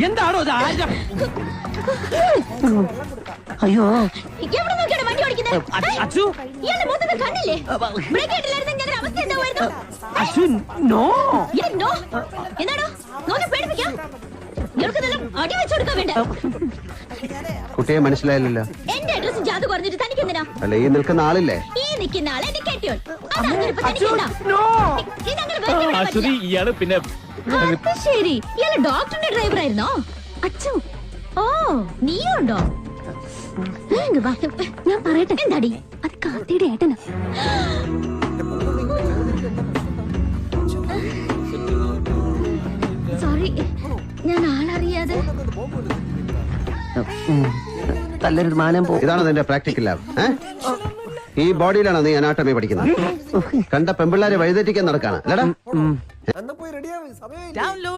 എന്താണോ ഇത്? അയ്യോ എവിടെ നോക്കിയാണ് വണ്ടി ഓടിക്കുന്നത്? അച്ചു ഇയാളുടെ മുഖത്ത് കണ്ണില്ലേ? ബ്രേക്ക് ഇട്ടില്ലായിരുന്നെങ്കിൽ ഞങ്ങളുടെ അവസ്ഥ എന്താവുമായിരുന്നു? അച്ചു നോ. നോ എന്താണോ നോക്കി പേടിപ്പിക്കാം? ഇയാൾക്ക് നല്ല അടി വെച്ചു കൊടുക്കാൻ വേണ്ട. കുട്ടിയെ മനസ്സിലായില്ലല്ലോ. എന്റെ അഡ്രസ് ജാതു പറഞ്ഞിട്ട് തനിക്ക് എന്തിനാ? അല്ല, ഈ നിൽക്കുന്ന ആളില്ലേ? ഈ നിൽക്കുന്ന ആളെ എന്റെ കെട്ടിയോൻ. അതാണ് ഇപ്പൊ തനിക്ക് എന്താ? ഇതങ്ങനെ വെറുതെ വിടാൻ പറ്റില്ല. ഇയാള് പിന്നെ അത് ശരി, ഇയാള് ഡോക്ടറിന്റെ ഡ്രൈവർ ആയിരുന്നോ? അച്ചു ഓ നീയുണ്ടോ? ഞാൻ പറയട്ടെ. എന്താടി? അത് കാർത്തിയുടെ ഏട്ടനാ. സോറി, ഞാൻ ആളറിയാതെ. നല്ലൊരു മാനം പോ. ഇതാണ് നിന്റെ പ്രാക്ടിക്കൽ ലാബ്. ഈ ബോഡിയിലാണ് നീ അനാട്ടമി പഠിക്കുന്നത്. കണ്ട പെമ്പിള്ളാരെ വഴിതെറ്റിക്കാൻ നടക്കാണ് അല്ലടാ.